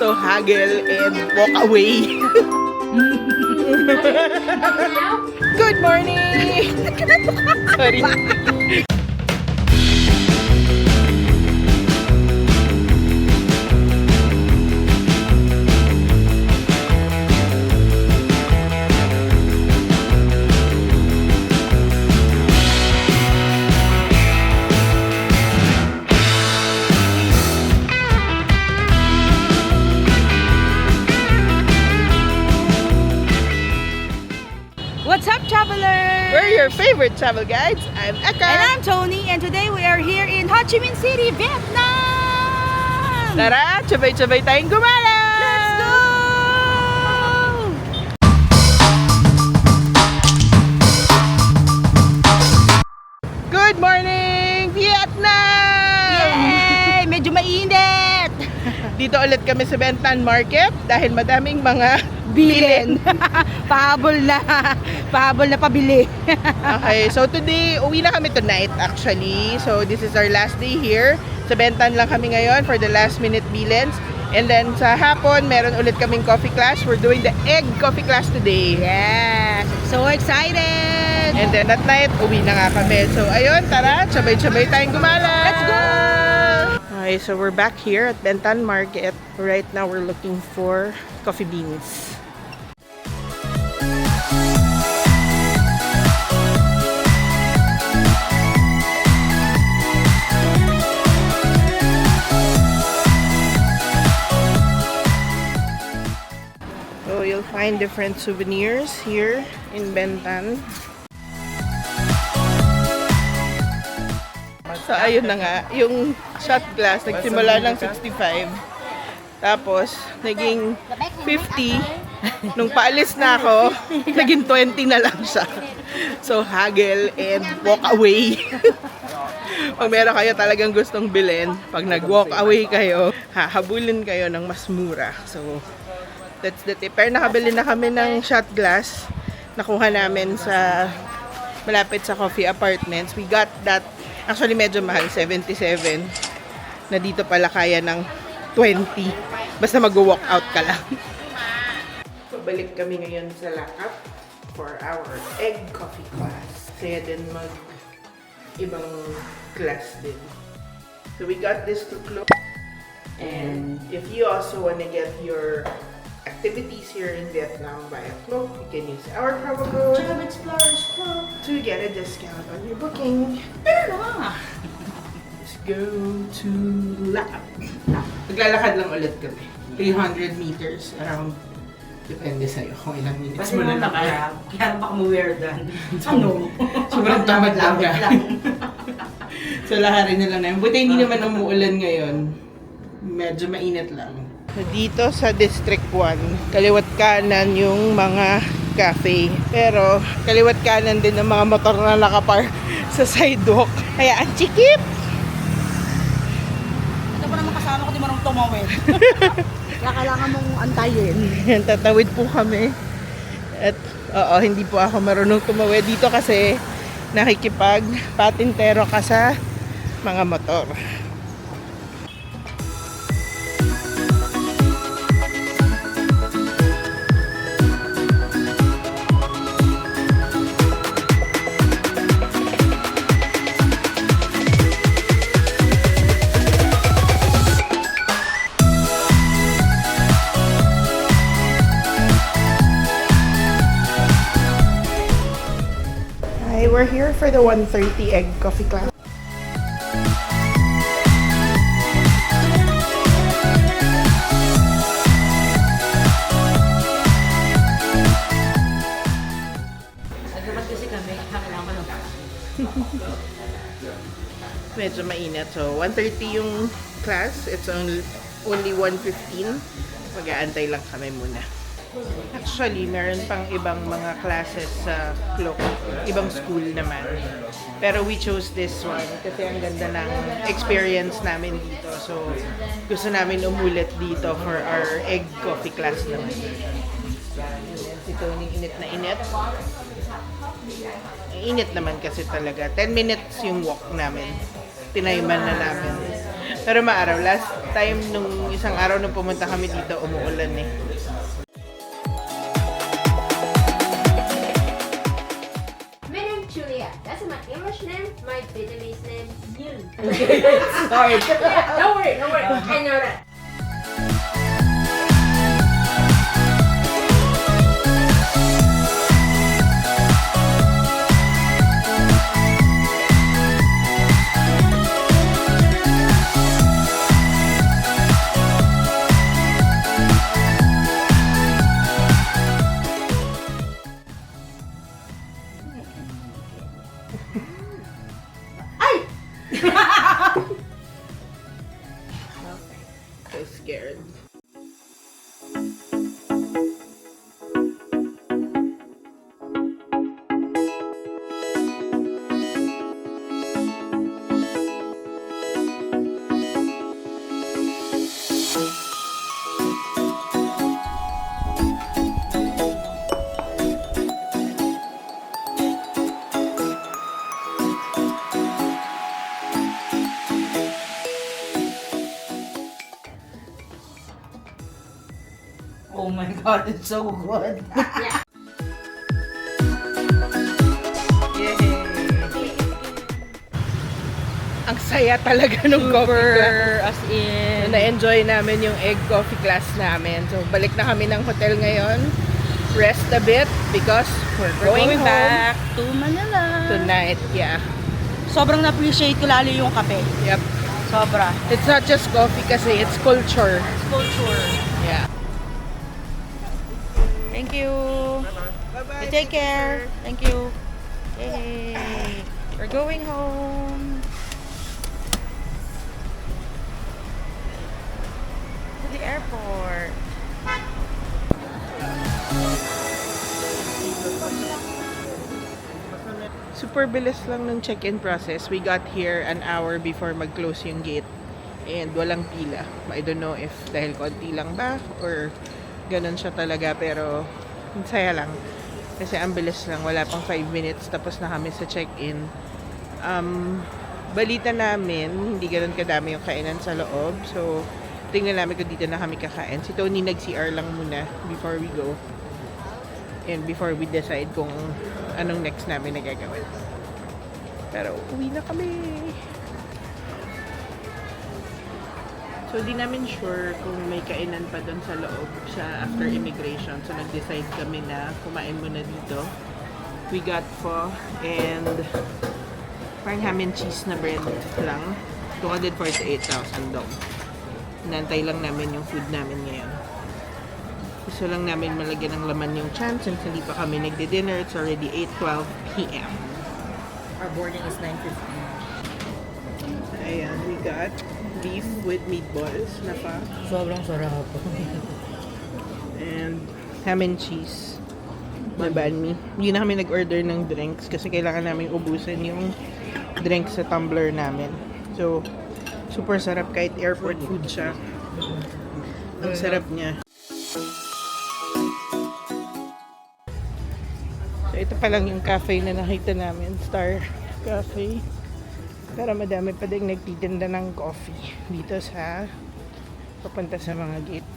So haggle and walk away. Good morning! Sorry. What's up, travelers? We're your favorite travel guides. I'm Eka. And I'm Tony, and today we are here in Ho Chi Minh City, Vietnam! Tara, sabay-sabay tayong gumala! Let's go! Good morning, Vietnam! Yay! Medyo mainit! Dito ulit kami sa Bentan Market dahil madaming mga Bilin! Pahabol na pabili. Okay, so today, uwi na kami tonight actually. So this is our last day here. Sa Bentan lang kami ngayon for the last minute bilins. And then sa hapon, meron ulit kaming coffee class. We're doing the egg coffee class today. Yes! So excited! And then at night, uwi na nga kami. So ayun, tara, sabay-sabay tayong gumala! Let's go! Okay, so we're back here at Bentan Market. Right now, we're looking for coffee beans. So you'll find different souvenirs here in Bentan. So ayun na nga, yung shot glass nagsimula ng 65. Tapos naging 50. Nung paalis na ako, naging 20 na lang siya. So haggle and walk away. Pag meron kayo talagang gustong bilhin, pag nag-walk away kayo, hahabulin kayo ng mas mura. So that's the tip. Pero nakabili na kami ng shot glass. Nakuha namin sa malapit sa Coffee Apartments. We got that, actually medyo mahal, 77. Na dito pala kaya ng 20. Basta mag-walk out ka lang. So balik kami ngayon sa Lakap for our egg coffee class. Kaya din ibang class din. So we got this to Clo. And if you also want to get your activities here in Vietnam via Clo, you can use our promo code Travel Explorers Club. to get a discount on your booking. Let's go to Lakap. Maglalakad lang ulit kami. 300 meters around. Depende sa'yo kung ilang minutes mo na lakad. Kaya baka ma-weirdan. Ano? Sobrang tamad lang ka. So laharin na lang namin. Buti hindi naman umuulan ngayon. Medyo mainit lang. Dito sa District 1, kaliwat kanan yung mga cafe. Pero kaliwat kanan din ng mga motor na nakapark sa sidewalk. Kaya ang chikip! Ito pa naman kasama ko, di marunong tumawid. Kaya kailangan mong antayin. Yan, tatawid po kami. At oo, hindi po ako marunong tumawid dito kasi nakikipag-patintero ka sa mga motor. Hi, we're here for the 1:30 egg coffee class. Nagdapat kasi kami, kailangan ko ng Medyo mainit. So, 1:30 yung class. It's only 1:15. Mag-aantay lang kami muna. Actually, meron pang ibang mga classes sa Cloak. Ibang school naman. Pero we chose this one kasi ang ganda ng experience namin dito. So, gusto namin umulit dito for our egg coffee class naman. Si Tony, init na init. Init naman kasi talaga. 10 minutes yung walk namin. Tinayman na namin. Pero maaraw. Last time, nung isang araw nung pumunta kami dito, umuulan eh. My name Julia. That's my English name. My Vietnamese name Yun. Sorry. Yeah, don't worry, don't worry. I know that. So scared. Oh my god, it's so good. Yay! Ang saya talaga nung coffee class. As in, Na-enjoy namin yung egg coffee class namin. So, balik na kami ng hotel ngayon. Rest a bit because we're going home back to Manila. tonight. Yeah. Sobrang na-appreciate ko lalo yung kape. Yep. Sobra. It's not just coffee kasi, it's culture. Culture. Yeah. Thank you. Bye-bye. You take care. Thank you. Yay. We're going home. To the airport. Super bilis lang ng check-in process. We got here an hour before mag-close yung gate. And walang pila. I don't know if dahil konti lang ba or ganun siya talaga. Pero ang saya lang. Kasi ang bilis lang. Wala pang 5 minutes. Tapos na kami sa check-in. Balita namin, hindi ganun kadami yung kainan sa loob. So, tingnan namin kung dito na kami kakain. Si Tony nag-CR lang muna before we go. And before we decide kung anong next namin na gagawin. Pero uwi na kami. So, di namin sure kung may kainan pa doon sa loob sa after immigration. So, nag-decide kami na kumain muna dito. We got pho and parang ham and cheese na bread lang. 248,000 daw. Nantay lang namin yung food namin ngayon. Gusto lang namin malagyan ng laman yung chance since hindi pa kami nagdi-dinner. It's already 8:12 p.m. Our boarding is 9:50. Ayan, we got beef with meatballs na pa. Sobrang sarap. And ham and cheese na banh mi. Hindi na kami nag-order ng drinks kasi kailangan namin ubusin yung drinks sa tumbler namin. So, super sarap kahit airport food siya. Ang sarap niya. So, ito pa lang yung cafe na nakita namin. Star Cafe. Pero madami pa din nagtitinda ng coffee dito sa papunta sa mga gate.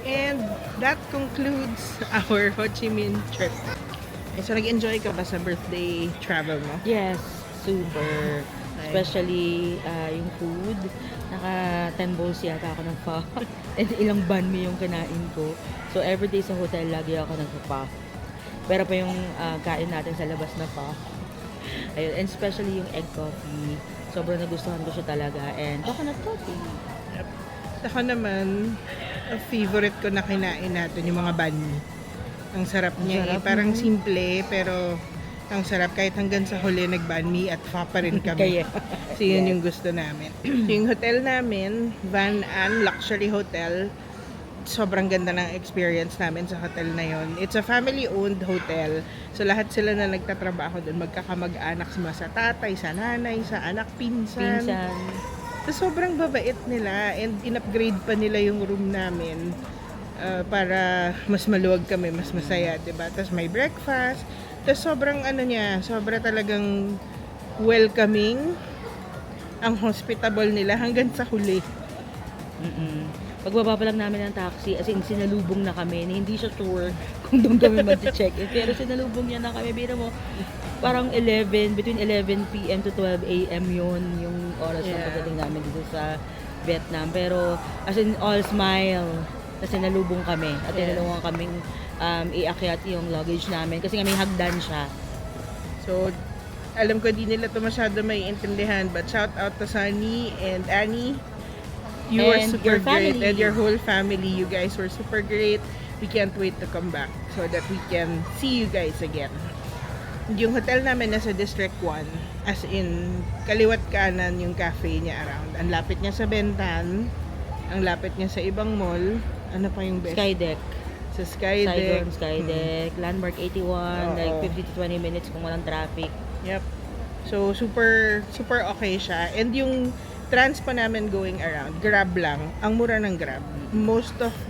And that concludes our Ho Chi Minh trip. So, nag-enjoy ka ba sa birthday travel mo? Yes, super. Nice. Especially yung food. Naka 10 bowls yata ako ng pho. And ilang banh mi yung kinain ko. So everyday sa hotel, lagi ako nagpa-pho. Pero pa yung kain natin sa labas na pho. Ayun. And especially yung egg coffee. Sobrang nagustuhan ko siya talaga. And coconut coffee. Yep. Ako naman, favorite ko na kinain natin yung mga banh mi. Ang sarap niya. Sarap, Parang no? simple, pero ang sarap. Kahit hanggang sa huli, nag-banh mi at pho pa rin kami. Kaya. So, yun yung gusto namin. Yung hotel namin, Van An Luxury Hotel, sobrang ganda ng experience namin sa hotel na yun. It's a family-owned hotel. So, lahat sila na nagtatrabaho doon, magkakamag-anak sa tatay, sa nanay, sa anak, pinsan. Pinsan. So, sobrang babait nila and in-upgrade pa nila yung room namin para mas maluwag kami, mas masaya, 'di ba? Tapos may breakfast. Tapos sobrang ano niya, sobra talagang welcoming. Ang hospitable nila hanggang sa huli. Pagbaba pa lang namin ng taxi, as in sinalubong na kami, na hindi siya sure kung doon kami mag-check-in. Pero sinalubong niya na kami. Bira mo, parang 11, between 11 p.m. to 12 a.m. yun, yung oras na pagdating namin dito sa Vietnam. Pero as in all smile, kasi nalubong kami. At tinulungan kaming iakyat yung luggage namin. Kasi nga may hagdan siya. So, alam ko di nila to masyado may intindihan, but shout out to Sunny and Annie. You were And super your great, family. and your whole family. You guys were super great. We can't wait to come back so that we can see you guys again. Yung hotel namin nasa District 1, as in, kaliwat kanan yung cafe niya around. Ang lapit niya sa Bentan, ang lapit niya sa ibang mall. Ano pa yung best? Skydeck. Sa Skydeck. Saigon, Skydeck, Landmark 81, like Oo. 50 to 20 minutes kung walang traffic. Yep. So, super okay siya. And yung trans pa namin going around, Grab lang. Ang mura ng Grab.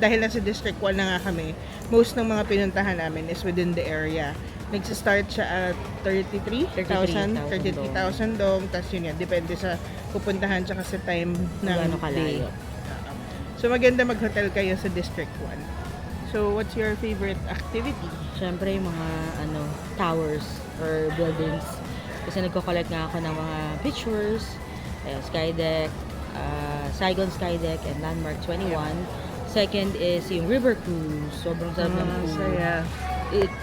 Dahil nasa District 1 na nga kami, most ng mga pinuntahan namin is within the area. Nagsa-start siya at 33,000 dong. Tapos yun yan, depende sa pupuntahan tsaka sa time ng Gaano day. kalayo. So, maganda mag-hotel kayo sa District 1. So, what's your favorite activity? Siyempre yung mga towers or buildings. Kasi nagko-collect nga ako ng mga pictures. Skydeck, Saigon Skydeck and Landmark 21. Second is yung River Cruise. Sobrang sarap ng food. Saya.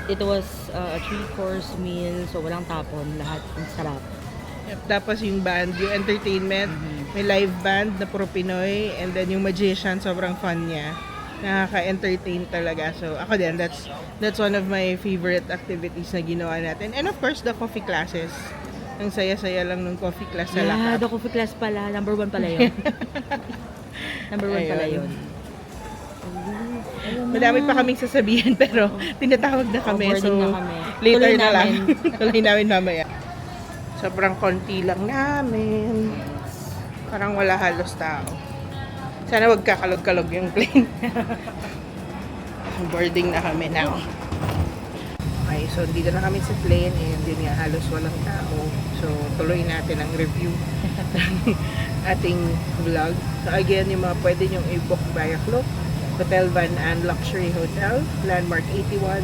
It was a 3-course meal, so walang tapon, lahat ang sarap. Yep. Tapos yung band, yung entertainment, may live band na puro Pinoy, and then yung magician, sobrang fun niya. Nakaka-entertain talaga. So, ako din, that's one of my favorite activities na ginawa natin. And of course, the coffee classes. Ang saya-saya lang ng coffee class sa Yeah, lakap. the coffee class pala. Number 1 pala yun. Number 1 pala Ayun. yun. Madami pa kaming sasabihin, pero tinatawag na kami. Boarding So, na kami. later Tuloy na lang. namin. Tuloy namin mamaya. Sobrang konti lang namin. Parang wala halos tao. Sana wag kakalog-kalog yung plane. Boarding na kami now. Okay, so dito na kami sa plane and yun nga, halos walang tao. So, tuloy natin ang review ng ating vlog. So, again, yung mga pwede nyong i-book via Klook, Hotel Van and Luxury Hotel, Landmark 81,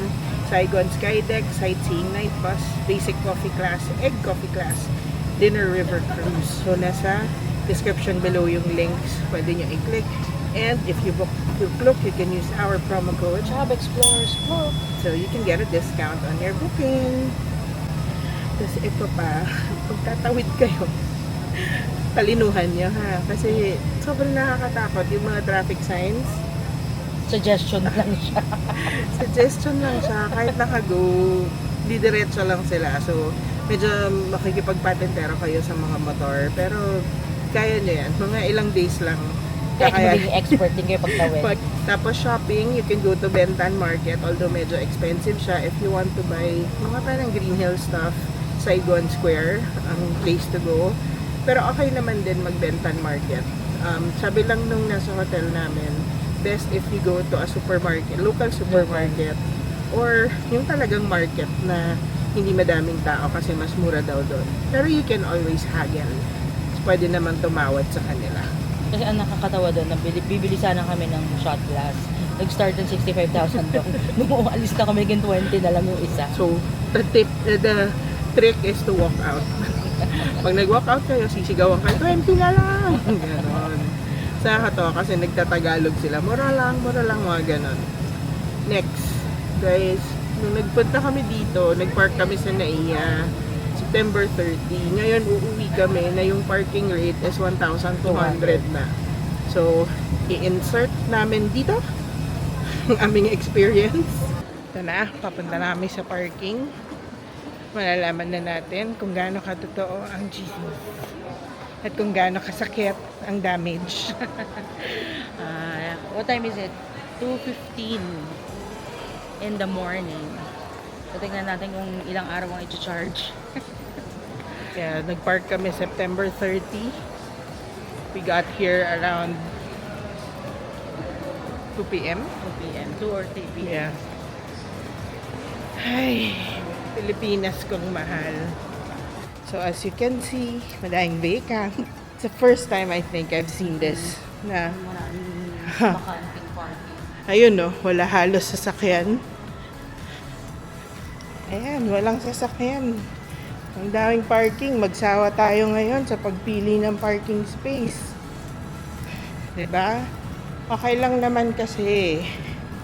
Saigon Skydeck, Sightseeing Night Bus, Basic Coffee Class, Egg Coffee Class, Dinner River Cruise. So, nasa description below yung links. Pwede nyo i-click. And if you book through Klook, you can use our promo code Job Explorers Klook. So you can get a discount on your booking. Tapos ito pa, pag tatawid kayo, talinuhan nyo ha. Kasi sobrang nakakatakot yung mga traffic signs. Suggestion lang siya. Suggestion lang siya, kahit nakago, didiretso lang sila. So medyo makikipagpatentero kayo sa mga motor. Pero kaya nyo yan, mga ilang days lang. Kaya magiging expert din kayo pagtawid. Tapos shopping, you can go to Bentan Market, although medyo expensive siya. If you want to buy mga parang Green Hill stuff, Saigon Square ang place to go. Pero okay naman din mag-Bentan Market. Sabi lang nung nasa hotel namin, best if you go to a supermarket, local supermarket, or yung talagang market na hindi madaming tao kasi mas mura daw doon. Pero you can always haggle. Pwede naman tumawad sa kanila. Kasi ang nakakatawa doon, bibili sana kami ng shot glass. Nag-start ng 65,000 doon. Nung umalis na kami, 20 na lang yung isa. So, the trick is to walk out. Pag nag-walk out kayo, sisigawan kayo, 20 na lang! Ganon. Sa to kasi nagtatagalog sila. Mura lang, mga ganon. Next, guys, nung nagpunta kami dito, nag-park kami sa Naiya, September 30. Ngayon, uuwi kami na yung parking rate is 1,200 na. So, i-insert namin dito ang aming experience. Ito na, papunta namin sa parking. Malalaman na natin kung gaano katotoo ang Jesus at kung gaano kasakit ang damage. What time is it? 2:15 in the morning. So, tingnan natin kung ilang araw ang i-charge. Kaya nag-park kami September 30. We got here around 2 p.m.? 2 p.m. 2 or 3 p.m. Yeah. Ay, Pilipinas kong mahal. So as you can see, madaming vacant. It's the first time I think I've seen this na Maraming bakanting parking. ayun no, wala halos sasakyan. Ayan, walang sasakyan. Ang daming parking. Magsawa tayo ngayon sa pagpili ng parking space. 'Di ba? Okay lang naman kasi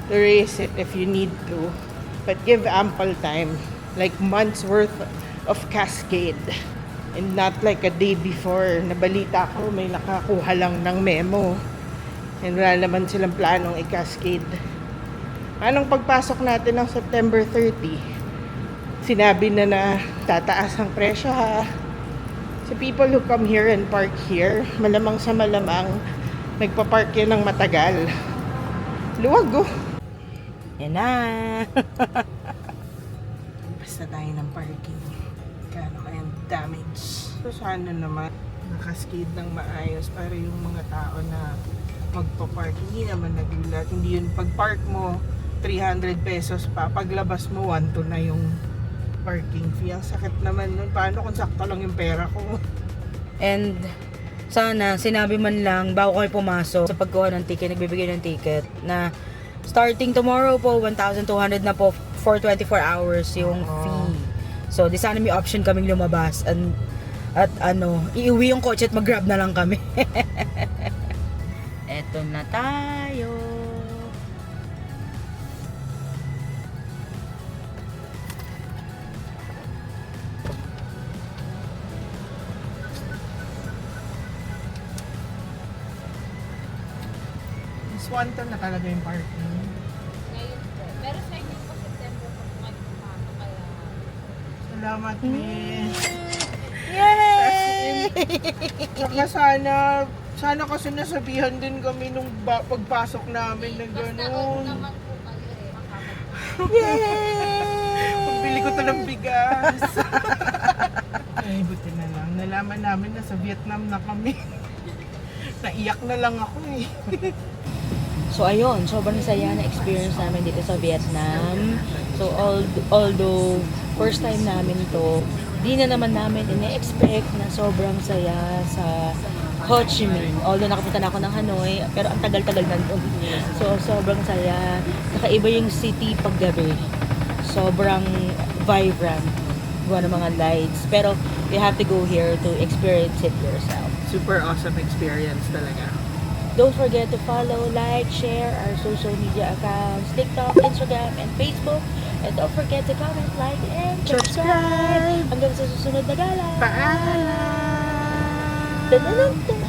to race it if you need to. But give ample time. Like months worth of cascade. And not like a day before. Nabalita ko may nakakuha lang ng memo. And wala naman silang planong i-cascade. Anong pagpasok natin ng September 30? Sinabi na tataas ang presyo ha. So people who come here and park here, malamang sa malamang, nagpa-park yan ng matagal. Luwag oh. Yan na. Basta tayo ng parking. Kano kayang damage. So sana naman nakascade ng maayos para yung mga tao na magpa-park hindi naman nagulat. Hindi yun pag-park mo 300 pesos pa, paglabas mo 1 to na yung parking fee. Ang sakit naman nun. Paano kung sakto lang yung pera ko? And sana sinabi man lang bago kayo pumasok sa pagkuha ng ticket, nagbibigay ng ticket na starting tomorrow po 1,200 na po for 24 hours yung fee. So di sana may option kaming lumabas at iuwi yung kotse at mag-grab na lang kami. Eto na tayo. Swanton na talaga yung parking. Ngayon po. Pero sa inyo po September po kung kaya Salamat, miss. Yay! Saka sana kasi nasabihan din kami nung pagpasok namin na gano'n. naman po kayo Yay! Pagbili ko to ng bigas. Ay, buti na lang. Nalaman namin na sa Vietnam na kami. Naiyak na lang ako eh. So ayun, sobrang saya na experience namin dito sa Vietnam. So although first time namin to, di na naman namin ina-expect na sobrang saya sa Ho Chi Minh. Although nakapunta na ako ng Hanoi, pero ang tagal-tagal nandun. So sobrang saya. Kakaiba yung city paggabi. Sobrang vibrant. Gawa ng mga lights. Pero you have to go here to experience it yourself. Super awesome experience talaga. Don't forget to follow, like, share our social media accounts, TikTok, Instagram, and Facebook. And don't forget to comment, like, and subscribe. Hanggang sa susunod na gala. Paalam! Dun-dun-dun-dun.